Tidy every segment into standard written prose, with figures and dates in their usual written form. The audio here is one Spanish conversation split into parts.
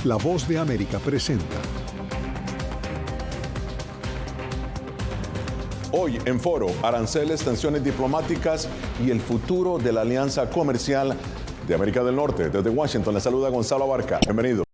La Voz de América presenta. Hoy en Foro, aranceles, tensiones diplomáticas y el futuro de la alianza comercial de América del Norte. Desde Washington les saluda Gonzalo Abarca. Bienvenidos.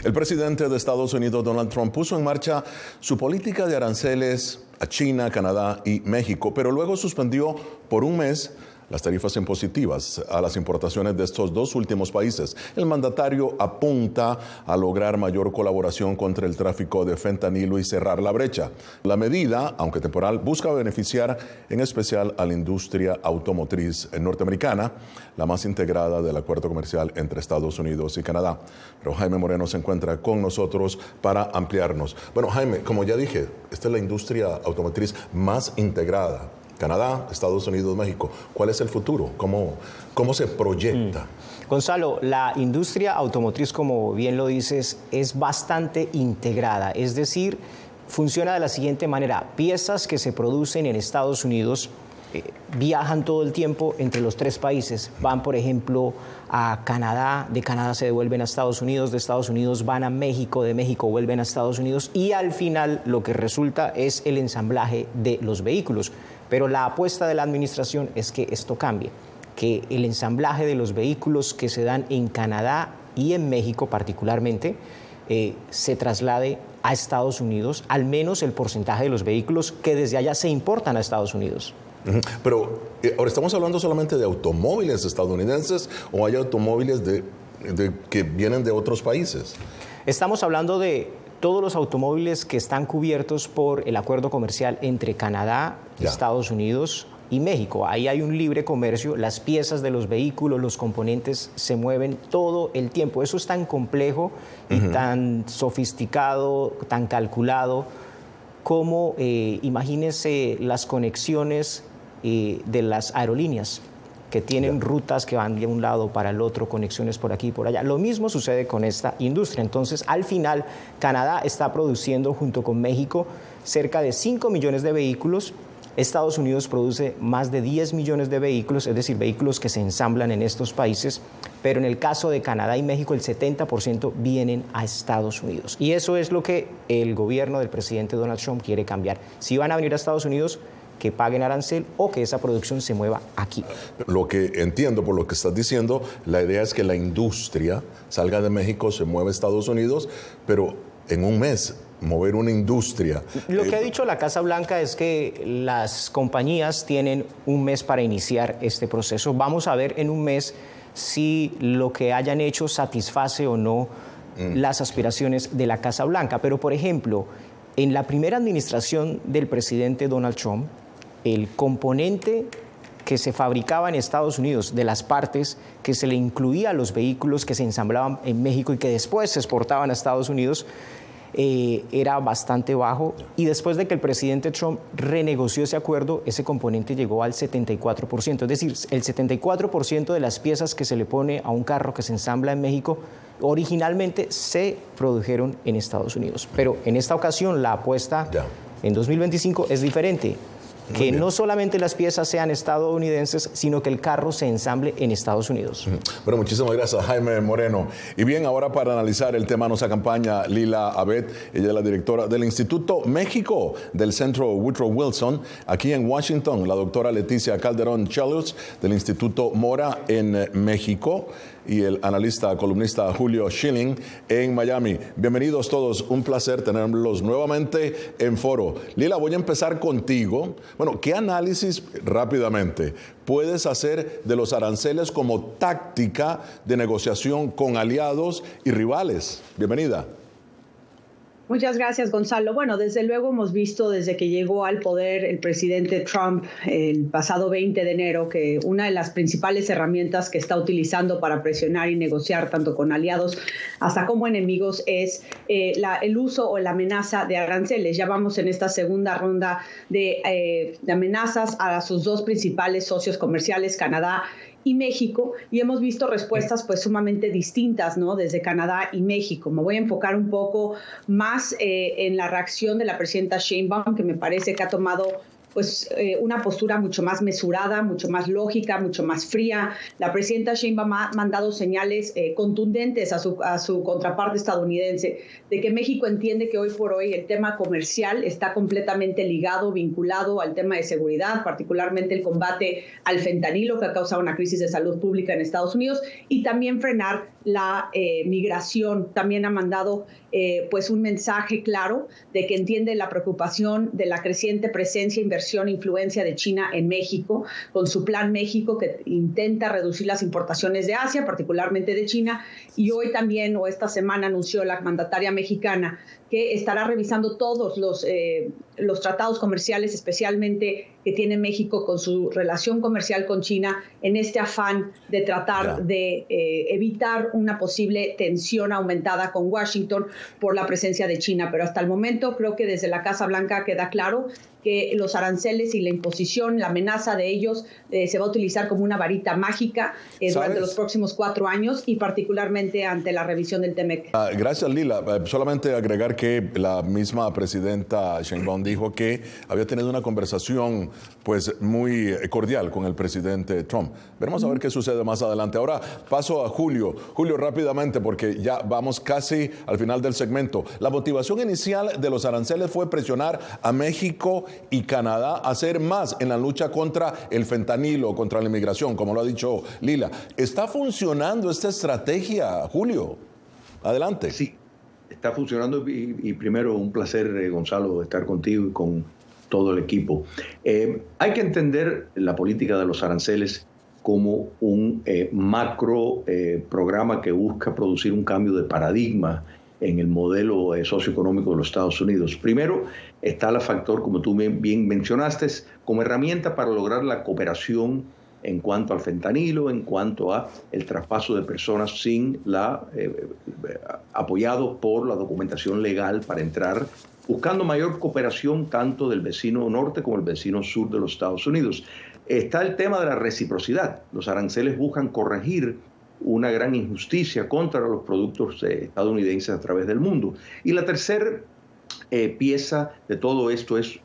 El presidente de Estados Unidos, Donald Trump, puso en marcha su política de aranceles a China, Canadá y México, pero luego suspendió por un mes las tarifas impositivas a las importaciones de estos dos últimos países. El mandatario apunta a lograr mayor colaboración contra el tráfico de fentanilo y cerrar la brecha. La medida, aunque temporal, busca beneficiar en especial a la industria automotriz norteamericana, la más integrada del acuerdo comercial entre Estados Unidos y Canadá. Pero Jaime Moreno se encuentra con nosotros para ampliarnos. Bueno, Jaime, como ya dije, esta es la industria automotriz más integrada. Canadá, Estados Unidos, México. ¿Cuál es el futuro? ¿Cómo se proyecta? Gonzalo, la industria automotriz, como bien lo dices, es bastante integrada. Es decir, funciona de la siguiente manera. Piezas que se producen en Estados Unidos viajan todo el tiempo entre los tres países. Van, por ejemplo, a Canadá, de Canadá se devuelven a Estados Unidos, de Estados Unidos van a México, de México vuelven a Estados Unidos y al final lo que resulta es el ensamblaje de los vehículos. Pero la apuesta de la administración es que esto cambie, que el ensamblaje de los vehículos que se dan en Canadá y en México particularmente se traslade a Estados Unidos, al menos el porcentaje de los vehículos que desde allá se importan a Estados Unidos. Pero ahora estamos hablando solamente de automóviles estadounidenses o hay automóviles que vienen de otros países. Estamos hablando de todos los automóviles que están cubiertos por el acuerdo comercial entre Canadá, Estados Unidos y México. Ahí hay un libre comercio, las piezas de los vehículos, los componentes se mueven todo el tiempo. Eso es tan complejo y tan sofisticado, tan calculado, como imagínense las conexiones de las aerolíneas que tienen rutas que van de un lado para el otro, conexiones por aquí y por allá. Lo mismo sucede con esta industria. Entonces, al final, Canadá está produciendo, junto con México, cerca de 5 millones de vehículos. Estados Unidos produce más de 10 millones de vehículos, es decir, vehículos que se ensamblan en estos países. Pero en el caso de Canadá y México, el 70% vienen a Estados Unidos. Y eso es lo que el gobierno del presidente Donald Trump quiere cambiar. Si van a venir a Estados Unidos, que paguen arancel o que esa producción se mueva aquí. Lo que entiendo por lo que estás diciendo, la idea es que la industria salga de México, se mueva a Estados Unidos, pero en un mes mover una industria. Lo que ha dicho la Casa Blanca es que las compañías tienen un mes para iniciar este proceso. Vamos a ver en un mes si lo que hayan hecho satisface o no las aspiraciones de la Casa Blanca. Pero, por ejemplo, en la primera administración del presidente Donald Trump, el componente que se fabricaba en Estados Unidos, de las partes que se le incluía a los vehículos que se ensamblaban en México y que después se exportaban a Estados Unidos, era bastante bajo. Y después de que el presidente Trump renegoció ese acuerdo, ese componente llegó al 74%. Es decir, el 74% de las piezas que se le pone a un carro que se ensambla en México originalmente se produjeron en Estados Unidos. Pero en esta ocasión la apuesta en 2025 es diferente. Que no solamente las piezas sean estadounidenses, sino que el carro se ensamble en Estados Unidos. Bueno, muchísimas gracias, Jaime Moreno. Y bien, ahora para analizar el tema nos acompaña Lila Abed, ella es la directora del Instituto México del Centro Woodrow Wilson, aquí en Washington, la doctora Leticia Calderón Chelus del Instituto Mora en México y el analista, columnista Julio Schilling en Miami. Bienvenidos todos, un placer tenerlos nuevamente en Foro. Lila, voy a empezar contigo. Bueno, ¿qué análisis rápidamente puedes hacer de los aranceles como táctica de negociación con aliados y rivales? Bienvenida. Muchas gracias, Gonzalo. Bueno, desde luego hemos visto desde que llegó al poder el presidente Trump el pasado 20 de enero que una de las principales herramientas que está utilizando para presionar y negociar tanto con aliados hasta como enemigos es el uso o la amenaza de aranceles. Ya vamos en esta segunda ronda de amenazas a sus dos principales socios comerciales, Canadá y México, y hemos visto respuestas pues sumamente distintas, ¿no? Desde Canadá y México. Me voy a enfocar un poco más en la reacción de la presidenta Sheinbaum, que me parece que ha tomado pues una postura mucho más mesurada, mucho más lógica, mucho más fría. La presidenta Sheinbaum ha mandado señales contundentes a su contraparte estadounidense de que México entiende que hoy por hoy el tema comercial está completamente ligado, vinculado al tema de seguridad, particularmente el combate al fentanilo, que ha causado una crisis de salud pública en Estados Unidos, y también frenar la migración. También ha mandado pues un mensaje claro de que entiende la preocupación de la creciente presencia, inversión e influencia de China en México, con su Plan México, que intenta reducir las importaciones de Asia, particularmente de China, y hoy también, o esta semana, anunció la mandataria mexicana que estará revisando todos los tratados comerciales, especialmente que tiene México con su relación comercial con China, en este afán de tratar de evitar una posible tensión aumentada con Washington por la presencia de China. Pero hasta el momento creo que desde la Casa Blanca queda claro que los aranceles y la imposición, la amenaza de ellos se va a utilizar como una varita mágica durante los próximos 4 años, y particularmente ante la revisión del TEMEC. Gracias, Lila. Solamente agregar que la misma presidenta Sheinbaum dijo que había tenido una conversación pues muy cordial con el presidente Trump. Veremos a ver qué sucede más adelante. Ahora paso a Julio. Julio, rápidamente, porque ya vamos casi al final del segmento. La motivación inicial de los aranceles fue presionar a México y Canadá a hacer más en la lucha contra el fentanilo, contra la inmigración, como lo ha dicho Lila. ¿Está funcionando esta estrategia, Julio? Adelante. Sí, está funcionando y primero un placer, Gonzalo, estar contigo y con todo el equipo. Hay que entender la política de los aranceles como un macro programa que busca producir un cambio de paradigma en el modelo socioeconómico de los Estados Unidos. Primero está el factor, como tú bien mencionaste, como herramienta para lograr la cooperación en cuanto al fentanilo, en cuanto a el traspaso de personas sin apoyados por la documentación legal para entrar, buscando mayor cooperación tanto del vecino norte como el vecino sur de los Estados Unidos. Está el tema de la reciprocidad. Los aranceles buscan corregir una gran injusticia contra los productos estadounidenses a través del mundo. Y la tercera pieza de todo esto es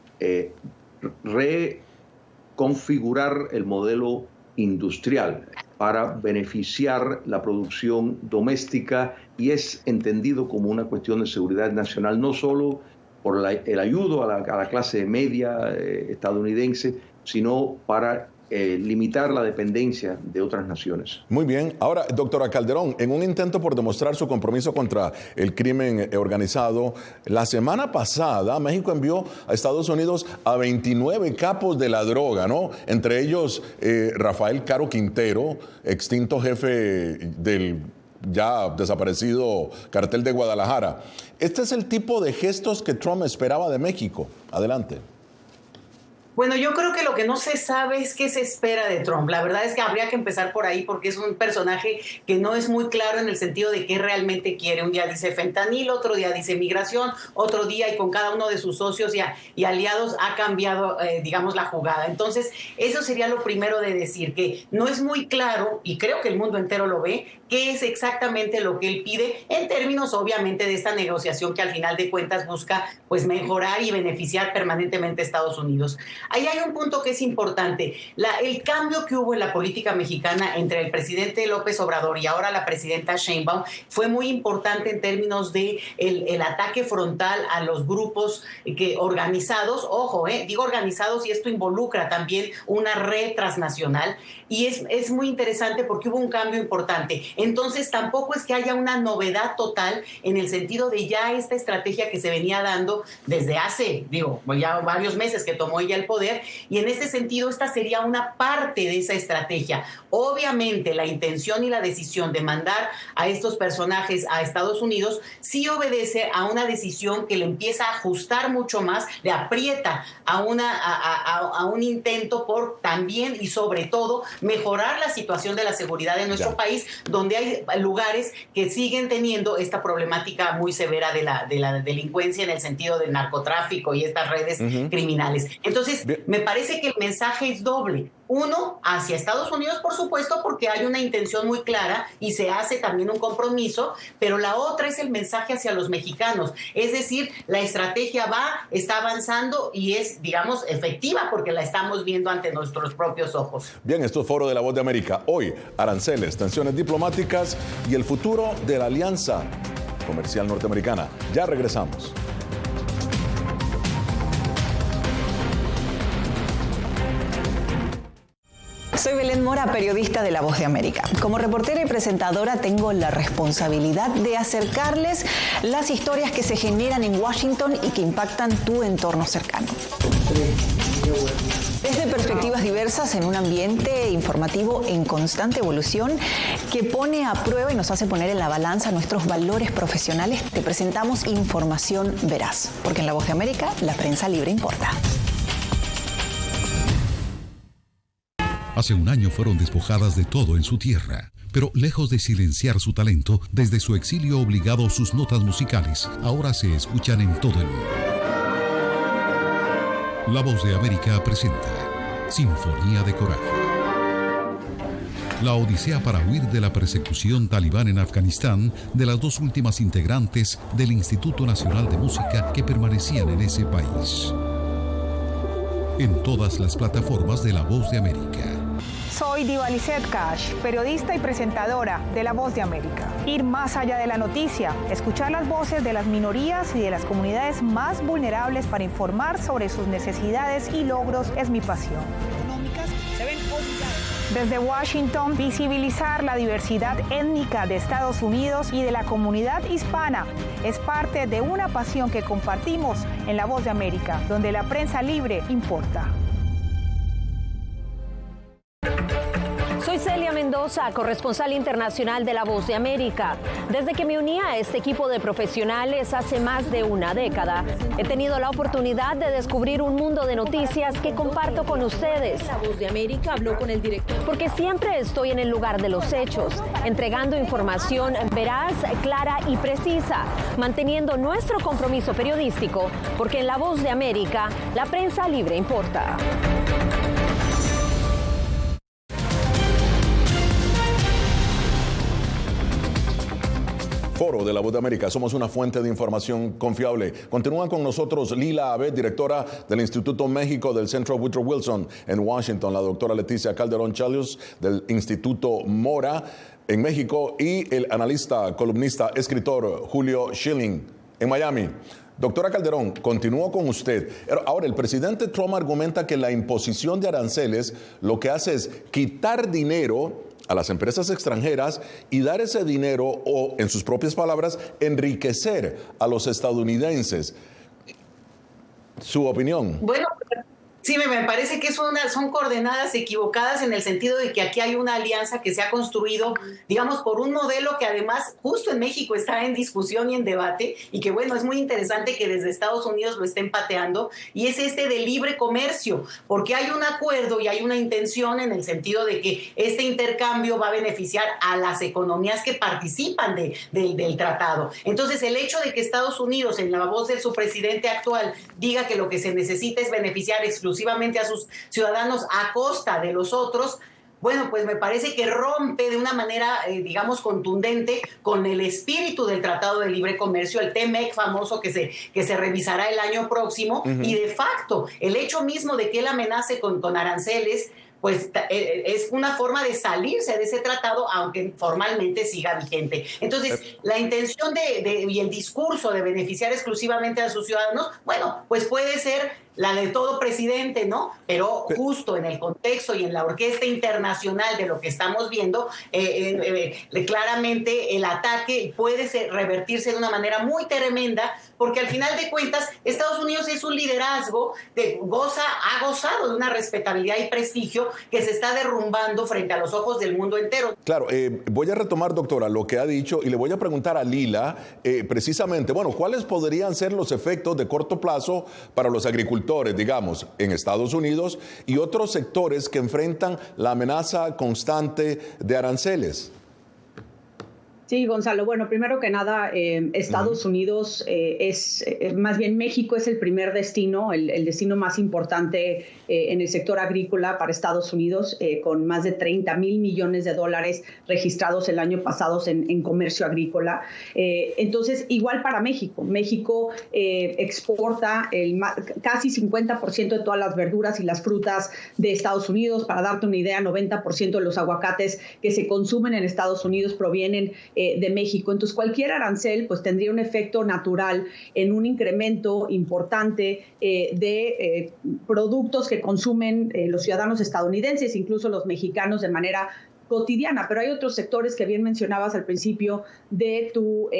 reconfigurar el modelo industrial para beneficiar la producción doméstica, y es entendido como una cuestión de seguridad nacional, no solo por el ayudo a la clase media estadounidense, sino para limitar la dependencia de otras naciones. Muy bien. Ahora, doctora Calderón, en un intento por demostrar su compromiso contra el crimen organizado, la semana pasada México envió a Estados Unidos a 29 capos de la droga, ¿no? Entre ellos Rafael Caro Quintero, extinto jefe del ya desaparecido cartel de Guadalajara. Este es el tipo de gestos que Trump esperaba de México. Adelante. Bueno, yo creo que lo que no se sabe es qué se espera de Trump. La verdad es que habría que empezar por ahí, porque es un personaje que no es muy claro en el sentido de qué realmente quiere. Un día dice fentanilo, otro día dice migración, otro día, y con cada uno de sus socios y aliados ha cambiado, digamos, la jugada. Entonces, eso sería lo primero de decir, que no es muy claro, y creo que el mundo entero lo ve, qué es exactamente lo que él pide en términos, obviamente, de esta negociación que al final de cuentas busca pues mejorar y beneficiar permanentemente a Estados Unidos. Ahí hay un punto que es importante. El cambio que hubo en la política mexicana entre el presidente López Obrador y ahora la presidenta Sheinbaum fue muy importante en términos de el ataque frontal a los grupos organizados. Ojo, digo organizados, y esto involucra también una red transnacional. Y es muy interesante porque hubo un cambio importante. Entonces tampoco es que haya una novedad total en el sentido de ya esta estrategia que se venía dando desde hace, ya varios meses que tomó ella el poder, y en este sentido esta sería una parte de esa estrategia. Obviamente la intención y la decisión de mandar a estos personajes a Estados Unidos sí obedece a una decisión que le empieza a ajustar mucho más, le aprieta a un intento por también y sobre todo mejorar la situación de la seguridad de nuestro país, donde hay lugares que siguen teniendo esta problemática muy severa de la delincuencia en el sentido del narcotráfico y estas redes criminales. Entonces, me parece que el mensaje es doble. Uno, hacia Estados Unidos, por supuesto, porque hay una intención muy clara y se hace también un compromiso, pero la otra es el mensaje hacia los mexicanos. Es decir, la estrategia está avanzando y es, digamos, efectiva porque la estamos viendo ante nuestros propios ojos. Bien, esto es Foro de la Voz de América. Hoy, aranceles, tensiones diplomáticas y el futuro de la alianza comercial norteamericana. Ya regresamos. Soy Belén Mora, periodista de La Voz de América. Como reportera y presentadora tengo la responsabilidad de acercarles las historias que se generan en Washington y que impactan tu entorno cercano. Desde perspectivas diversas en un ambiente informativo en constante evolución que pone a prueba y nos hace poner en la balanza nuestros valores profesionales, te presentamos información veraz, porque en La Voz de América la prensa libre importa. Hace un año fueron despojadas de todo en su tierra, pero lejos de silenciar su talento, desde su exilio obligado sus notas musicales ahora se escuchan en todo el mundo. La Voz de América presenta Sinfonía de Coraje. La odisea para huir de la persecución talibán en Afganistán de las dos últimas integrantes del Instituto Nacional de Música que permanecían en ese país. En todas las plataformas de La Voz de América. Soy Diva Lizette Cash, periodista y presentadora de La Voz de América. Ir más allá de la noticia, escuchar las voces de las minorías y de las comunidades más vulnerables para informar sobre sus necesidades y logros es mi pasión. Desde Washington, visibilizar la diversidad étnica de Estados Unidos y de la comunidad hispana es parte de una pasión que compartimos en La Voz de América, donde la prensa libre importa. Soy Celia Mendoza, corresponsal internacional de La Voz de América. Desde que me uní a este equipo de profesionales hace más de una década, he tenido la oportunidad de descubrir un mundo de noticias que comparto con ustedes. La Voz de América habló con el director. Porque siempre estoy en el lugar de los hechos, entregando información veraz, clara y precisa, manteniendo nuestro compromiso periodístico, porque en La Voz de América, la prensa libre importa. Foro de la Voz de América, somos una fuente de información confiable. Continúan con nosotros Lila Abed, directora del Instituto México del Centro Woodrow Wilson en Washington, la doctora Leticia Calderón Chelios del Instituto Mora en México y el analista, columnista, escritor Julio Schilling en Miami. Doctora Calderón, continúo con usted. Ahora, el presidente Trump argumenta que la imposición de aranceles lo que hace es quitar dinero a las empresas extranjeras y dar ese dinero o, en sus propias palabras, enriquecer a los estadounidenses. ¿Su opinión? Bueno, sí, me parece que son coordenadas equivocadas en el sentido de que aquí hay una alianza que se ha construido, digamos, por un modelo que además justo en México está en discusión y en debate y que, bueno, es muy interesante que desde Estados Unidos lo estén pateando y es este de libre comercio, porque hay un acuerdo y hay una intención en el sentido de que este intercambio va a beneficiar a las economías que participan del tratado. Entonces, el hecho de que Estados Unidos, en la voz de su presidente actual, diga que lo que se necesita es beneficiar exclusivamente a sus ciudadanos a costa de los otros, bueno, pues me parece que rompe de una manera, digamos, contundente con el espíritu del Tratado de Libre Comercio, el TMEC famoso que se revisará el año próximo, y de facto, el hecho mismo de que él amenace con aranceles, pues es una forma de salirse de ese tratado, aunque formalmente siga vigente. Entonces, la intención y el discurso de beneficiar exclusivamente a sus ciudadanos, bueno, pues puede ser la de todo presidente, ¿no? Pero justo en el contexto y en la orquesta internacional de lo que estamos viendo, claramente el ataque puede revertirse de una manera muy tremenda, porque al final de cuentas Estados Unidos es un liderazgo que ha gozado de una respetabilidad y prestigio que se está derrumbando frente a los ojos del mundo entero. Claro, voy a retomar, doctora, lo que ha dicho y le voy a preguntar a Lila precisamente, bueno, ¿cuáles podrían ser los efectos de corto plazo para los agricultores, digamos, en Estados Unidos y otros sectores que enfrentan la amenaza constante de aranceles? Sí, Gonzalo. Bueno, primero que nada, Estados Unidos más bien México es el primer destino, el destino más importante en el sector agrícola para Estados Unidos, con más de 30,000 millones de dólares registrados el año pasado en comercio agrícola. Entonces, igual para México. México exporta casi 50% de todas las verduras y las frutas de Estados Unidos. Para darte una idea, 90% de los aguacates que se consumen en Estados Unidos provienen de México. Entonces, cualquier arancel pues tendría un efecto natural en un incremento importante de productos que consumen los ciudadanos estadounidenses, incluso los mexicanos de manera cotidiana. Pero hay otros sectores que bien mencionabas al principio de tu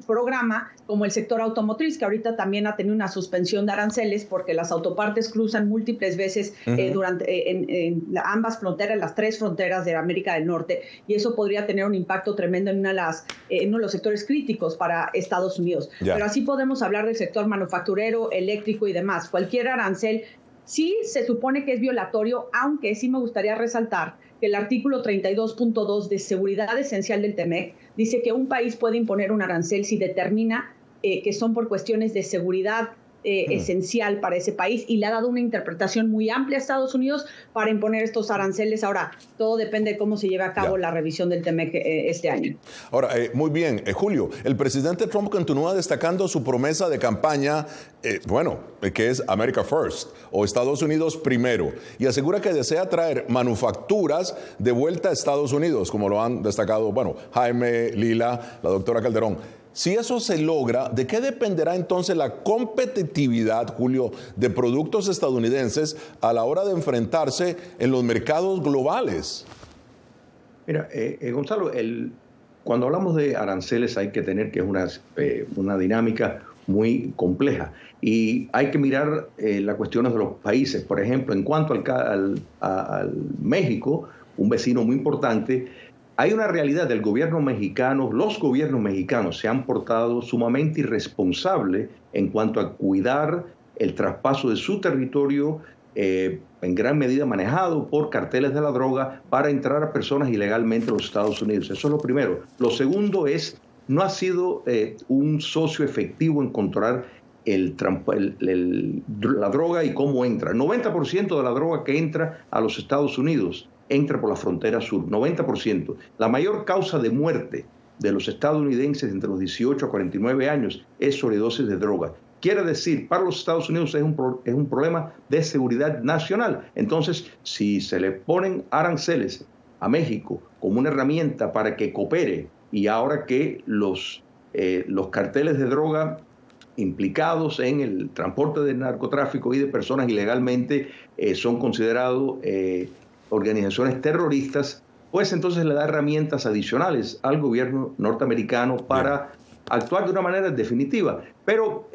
programa, como el sector automotriz, que ahorita también ha tenido una suspensión de aranceles porque las autopartes cruzan múltiples veces en ambas fronteras, las 3 fronteras de América del Norte, y eso podría tener un impacto tremendo en uno de los sectores críticos para Estados Unidos. Pero así podemos hablar del sector manufacturero, eléctrico y demás. Cualquier arancel sí se supone que es violatorio, aunque sí me gustaría resaltar que el artículo 32.2 de seguridad esencial del TEMEC dice que un país puede imponer un arancel si determina que son por cuestiones de seguridad esencial para ese país, y le ha dado una interpretación muy amplia a Estados Unidos para imponer estos aranceles. Ahora, todo depende de cómo se lleve a cabo la revisión del TEMEC este año. Ahora, muy bien, Julio, el presidente Trump continúa destacando su promesa de campaña, que es America First, o Estados Unidos primero, y asegura que desea traer manufacturas de vuelta a Estados Unidos, como lo han destacado, Jaime, Lila, la doctora Calderón. Si eso se logra, ¿de qué dependerá entonces la competitividad, Julio, de productos estadounidenses a la hora de enfrentarse en los mercados globales? Mira, Gonzalo, cuando hablamos de aranceles hay que tener que es una dinámica muy compleja y hay que mirar las cuestiones de los países. Por ejemplo, en cuanto al México, un vecino muy importante, hay una realidad del gobierno mexicano. Los gobiernos mexicanos se han portado sumamente irresponsables en cuanto a cuidar el traspaso de su territorio, en gran medida manejado por carteles de la droga para entrar a personas ilegalmente a los Estados Unidos. Eso es lo primero. Lo segundo es, no ha sido un socio efectivo en controlar la droga y cómo entra. El 90% de la droga que entra a los Estados Unidos entra por la frontera sur, 90%. La mayor causa de muerte de los estadounidenses entre los 18 a 49 años es sobredosis de droga. Quiere decir, para los Estados Unidos es un problema de seguridad nacional. Entonces, si se le ponen aranceles a México como una herramienta para que coopere, y ahora que los carteles de droga implicados en el transporte de narcotráfico y de personas ilegalmente son considerados organizaciones terroristas, pues entonces le da herramientas adicionales al gobierno norteamericano para actuar de una manera definitiva. Pero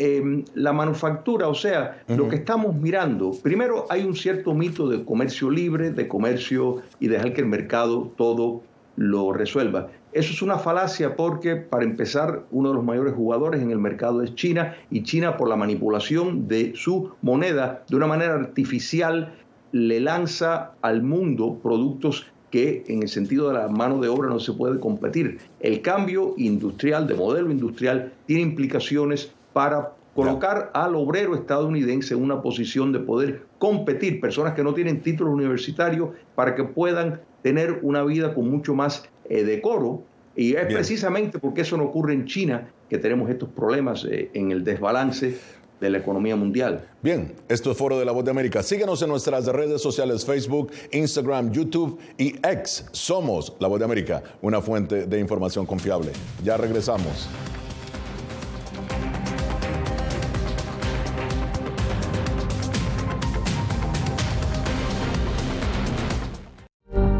la manufactura, o sea, lo que estamos mirando, primero hay un cierto mito de comercio libre, de comercio y dejar que el mercado todo lo resuelva. Eso es una falacia porque, para empezar, uno de los mayores jugadores en el mercado es China, y China, por la manipulación de su moneda de una manera artificial, le lanza al mundo productos que en el sentido de la mano de obra no se puede competir. El cambio industrial, de modelo industrial, tiene implicaciones para colocar al obrero estadounidense en una posición de poder competir, personas que no tienen títulos universitarios, para que puedan tener una vida con mucho más decoro. Y es precisamente porque eso no ocurre en China que tenemos estos problemas en el desbalance de la economía mundial. Bien, esto es Foro de la Voz de América. Síguenos en nuestras redes sociales, Facebook, Instagram, YouTube y X. Somos La Voz de América, una fuente de información confiable. Ya regresamos.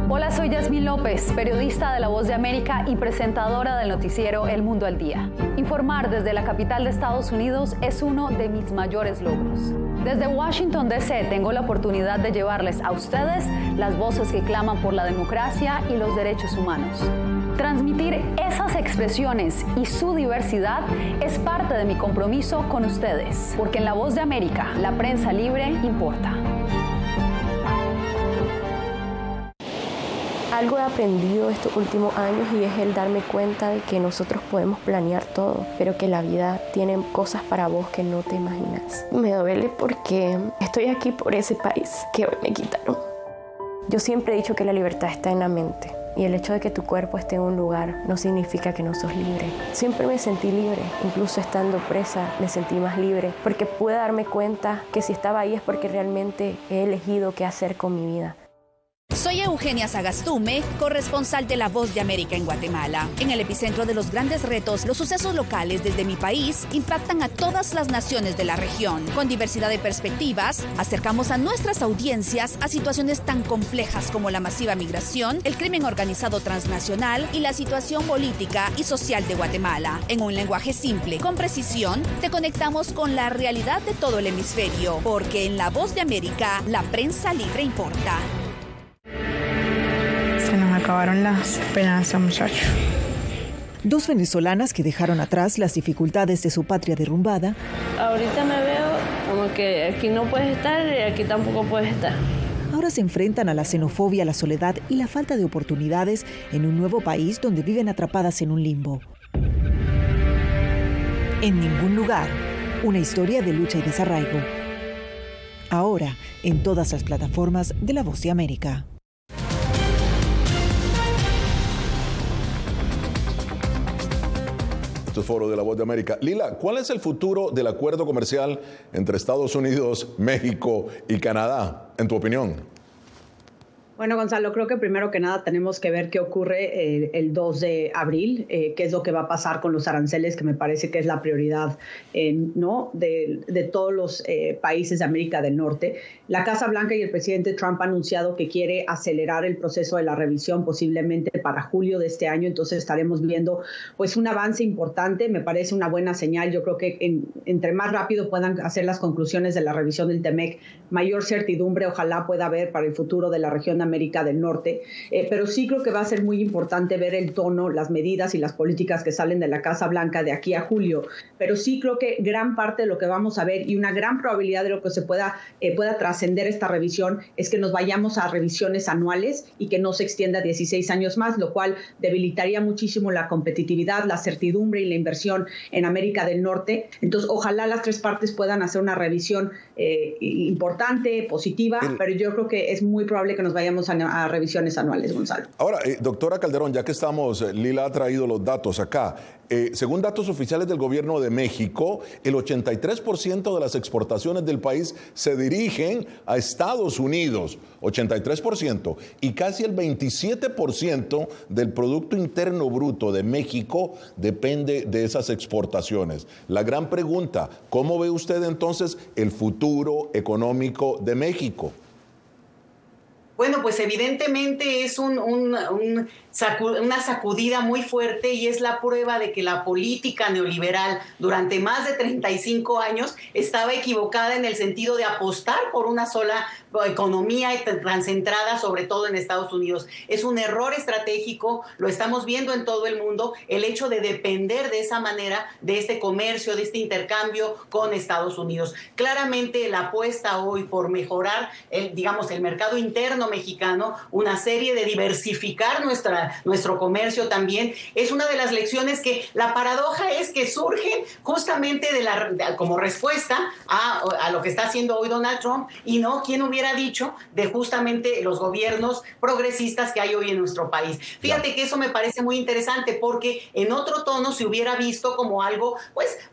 Hola, soy Yasmín López, periodista de La Voz de América y presentadora del noticiero El Mundo al Día. Informar desde la capital de Estados Unidos es uno de mis mayores logros. Desde Washington, D.C., tengo la oportunidad de llevarles a ustedes las voces que claman por la democracia y los derechos humanos. Transmitir esas expresiones y su diversidad es parte de mi compromiso con ustedes, porque en La Voz de América, la prensa libre importa. Algo he aprendido estos últimos años y es el darme cuenta de que nosotros podemos planear todo, pero que la vida tiene cosas para vos que no te imaginas. Me duele porque estoy aquí por ese país que hoy me quitaron. Yo siempre he dicho que la libertad está en la mente. Y el hecho de que tu cuerpo esté en un lugar no significa que no sos libre. Siempre me sentí libre, incluso estando presa me sentí más libre, porque pude darme cuenta que si estaba ahí es porque realmente he elegido qué hacer con mi vida. Soy Eugenia Sagastume, corresponsal de La Voz de América en Guatemala. En el epicentro de los grandes retos, los sucesos locales desde mi país impactan a todas las naciones de la región. Con diversidad de perspectivas, acercamos a nuestras audiencias a situaciones tan complejas como la masiva migración, el crimen organizado transnacional y la situación política y social de Guatemala. En un lenguaje simple, con precisión, te conectamos con la realidad de todo el hemisferio, porque en La Voz de América, la prensa libre importa. Se nos acabaron las esperanzas, muchachos. Dos venezolanas que dejaron atrás las dificultades de su patria derrumbada. Ahorita me veo como que aquí no puedes estar y aquí tampoco puedes estar. Ahora se enfrentan a la xenofobia, la soledad y la falta de oportunidades en un nuevo país donde viven atrapadas en un limbo. En ningún lugar, una historia de lucha y desarraigo. Ahora, en todas las plataformas de La Voz de América. Foro de La Voz de América. Lila, ¿cuál es el futuro del acuerdo comercial entre Estados Unidos, México y Canadá, en tu opinión? Bueno, Gonzalo, creo que primero que nada tenemos que ver qué ocurre el 2 de abril, qué es lo que va a pasar con los aranceles, que me parece que es la prioridad ¿no? de todos los países de América del Norte. La Casa Blanca y el presidente Trump han anunciado que quiere acelerar el proceso de la revisión posiblemente para julio de este año, entonces estaremos viendo pues un avance importante, me parece una buena señal. Yo creo que entre más rápido puedan hacer las conclusiones de la revisión del TEMEC, mayor certidumbre ojalá pueda haber para el futuro de la región de América del Norte, pero sí creo que va a ser muy importante ver el tono, las medidas y las políticas que salen de la Casa Blanca de aquí a julio, pero sí creo que gran parte de lo que vamos a ver y una gran probabilidad de lo que se pueda trascender esta revisión es que nos vayamos a revisiones anuales y que no se extienda 16 años más, lo cual debilitaría muchísimo la competitividad, la certidumbre y la inversión en América del Norte. Entonces, ojalá las tres partes puedan hacer una revisión importante, positiva, pero yo creo que es muy probable que nos vayamos a revisiones anuales, Gonzalo. Ahora, doctora Calderón, ya que estamos, Lila ha traído los datos acá. Según datos oficiales del gobierno de México, el 83% de las exportaciones del país se dirigen a Estados Unidos, 83%, y casi el 27% del Producto Interno Bruto de México depende de esas exportaciones. La gran pregunta, ¿cómo ve usted entonces el futuro económico de México? Bueno, pues evidentemente es una sacudida muy fuerte y es la prueba de que la política neoliberal durante más de 35 años estaba equivocada en el sentido de apostar por una sola economía concentrada sobre todo en Estados Unidos. Es un error estratégico, lo estamos viendo en todo el mundo, el hecho de depender de esa manera de este comercio, de este intercambio con Estados Unidos. Claramente la apuesta hoy por mejorar el mercado interno mexicano, una serie de diversificar nuestro comercio también, es una de las lecciones que la paradoja es que surgen justamente como respuesta a lo que está haciendo hoy Donald Trump y no quien hubiera dicho de justamente los gobiernos progresistas que hay hoy en nuestro país. Fíjate que eso me parece muy interesante porque en otro tono se hubiera visto como algo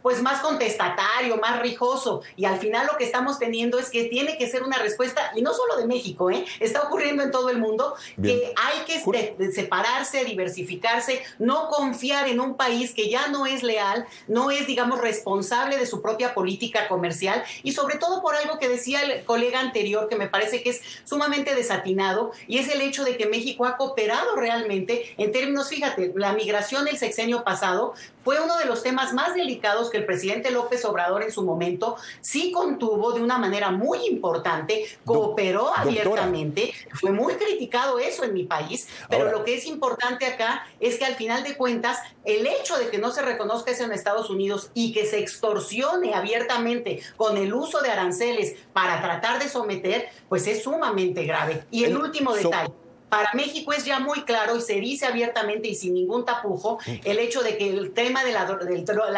pues más contestatario, más rijoso, y al final lo que estamos teniendo es que tiene que ser una respuesta, y no solo de México, está ocurriendo en todo el mundo. Bien. Que hay que separarse, diversificarse, no confiar en un país que ya no es leal, no es, responsable de su propia política comercial, y sobre todo por algo que decía el colega anterior que me parece que es sumamente desatinado, y es el hecho de que México ha cooperado realmente en términos, fíjate, la migración el sexenio pasado fue uno de los temas más delicados que el presidente López Obrador en su momento sí contuvo de una manera muy importante, cooperó abiertamente, fue muy criticado eso en mi país, pero lo que es importante acá es que al final de cuentas el hecho de que no se reconozca eso en Estados Unidos y que se extorsione abiertamente con el uso de aranceles para tratar de someter, pues es sumamente grave. Y el último detalle, para México es ya muy claro y se dice abiertamente y sin ningún tapujo el hecho de que el tema de la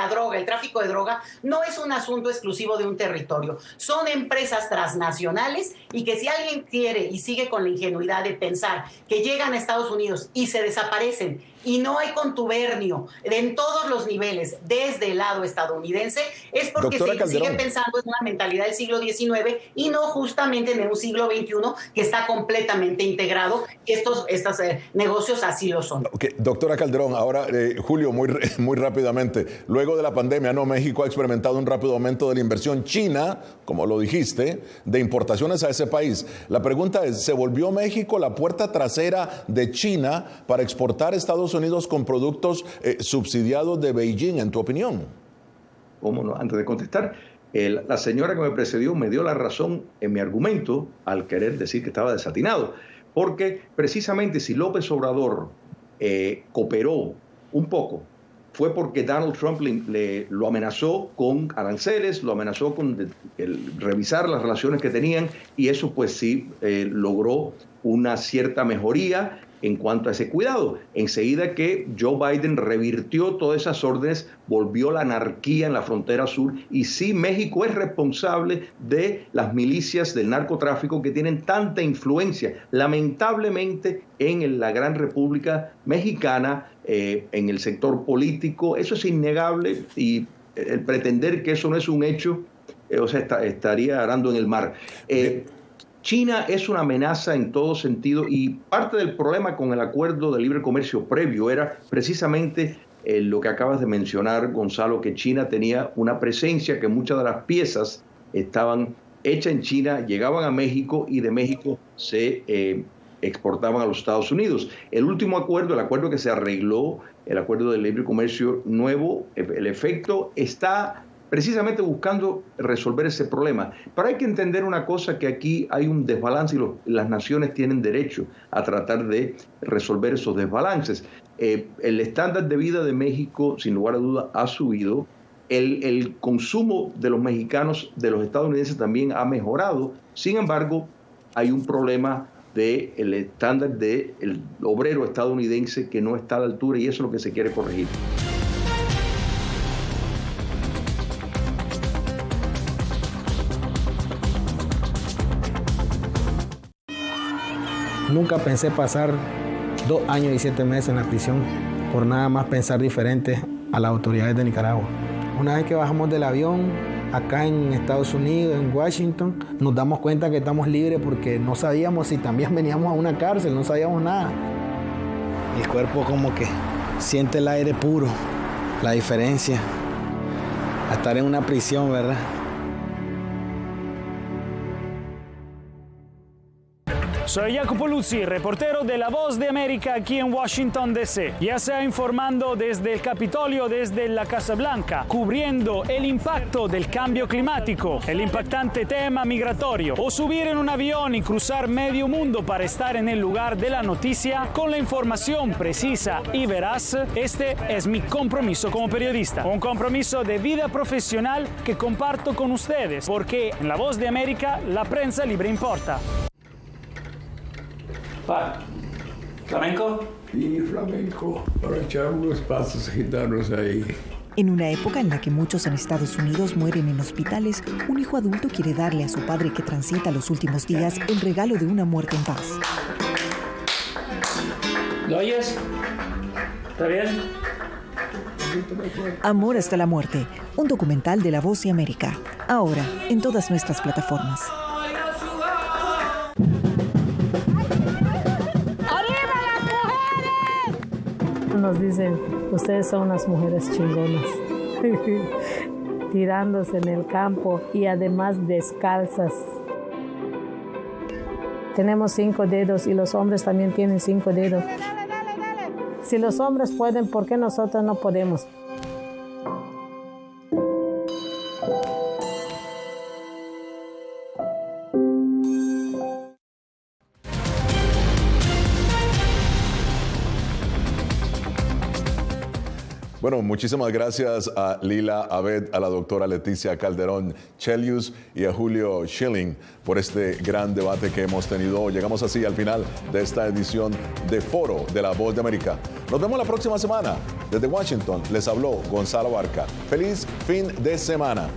droga, el tráfico de droga, no es un asunto exclusivo de un territorio. Son empresas transnacionales y que si alguien quiere y sigue con la ingenuidad de pensar que llegan a Estados Unidos y se desaparecen y no hay contubernio en todos los niveles desde el lado estadounidense, es porque se sigue pensando en una mentalidad del siglo XIX y no justamente en un siglo XXI que está completamente integrado. Estos negocios así lo son. Okay. Doctora Calderón, ahora Julio, muy rápidamente, luego de la pandemia, México ha experimentado un rápido aumento de la inversión china, como lo dijiste, de importaciones a ese país. La pregunta es, ¿se volvió México la puerta trasera de China para exportar a Estados Unidos con productos subsidiados de Beijing, en tu opinión? ¿Cómo no? Antes de contestar, la señora que me precedió me dio la razón en mi argumento al querer decir que estaba desatinado, porque precisamente si López Obrador cooperó un poco, fue porque Donald Trump lo amenazó con aranceles, lo amenazó con revisar las relaciones que tenían, y eso pues sí logró una cierta mejoría en cuanto a ese cuidado. Enseguida que Joe Biden revirtió todas esas órdenes, volvió la anarquía en la frontera sur, y sí, México es responsable de las milicias del narcotráfico que tienen tanta influencia, lamentablemente, en la gran República Mexicana, en el sector político. Eso es innegable, y el pretender que eso no es un hecho, estaría arando en el mar. China es una amenaza en todo sentido, y parte del problema con el acuerdo de libre comercio previo era precisamente lo que acabas de mencionar, Gonzalo, que China tenía una presencia, que muchas de las piezas estaban hechas en China, llegaban a México y de México se exportaban a los Estados Unidos. El último acuerdo, el acuerdo que se arregló, el acuerdo de libre comercio nuevo, el efecto está precisamente buscando resolver ese problema. Pero hay que entender una cosa, que aquí hay un desbalance y las naciones tienen derecho a tratar de resolver esos desbalances. El estándar de vida de México, sin lugar a duda, ha subido. El consumo de los mexicanos, de los estadounidenses, también ha mejorado. Sin embargo, hay un problema del estándar del obrero estadounidense que no está a la altura, y eso es lo que se quiere corregir. Nunca pensé pasar 2 años y 7 meses en la prisión por nada más pensar diferente a las autoridades de Nicaragua. Una vez que bajamos del avión, acá en Estados Unidos, en Washington, nos damos cuenta que estamos libres, porque no sabíamos si también veníamos a una cárcel, no sabíamos nada. El cuerpo como que siente el aire puro, la diferencia a estar en una prisión, ¿verdad? Soy Jacopo Luzzi, reportero de La Voz de América aquí en Washington, D.C. Ya sea informando desde el Capitolio, desde la Casa Blanca, cubriendo el impacto del cambio climático, el impactante tema migratorio, o subir en un avión y cruzar medio mundo para estar en el lugar de la noticia con la información precisa y veraz. Este es mi compromiso como periodista, un compromiso de vida profesional que comparto con ustedes, porque en La Voz de América la prensa libre importa. ¿Flamenco? Sí, flamenco, para echar unos pasos gitanos ahí. En una época en la que muchos en Estados Unidos mueren en hospitales, un hijo adulto quiere darle a su padre, que transita los últimos días, el regalo de una muerte en paz. ¿Lo oyes? ¿Está bien? Amor hasta la muerte, un documental de La Voz de América. Ahora, en todas nuestras plataformas. Nos dicen, ustedes son unas mujeres chingonas, tirándose en el campo y además descalzas. Tenemos 5 dedos y los hombres también tienen 5 dedos. Si los hombres pueden, ¿por qué nosotros no podemos? Bueno, muchísimas gracias a Lila Abed, a la doctora Leticia Calderón Chelius y a Julio Schilling por este gran debate que hemos tenido. Llegamos así al final de esta edición de Foro de La Voz de América. Nos vemos la próxima semana. Desde Washington les habló Gonzalo Barca. Feliz fin de semana.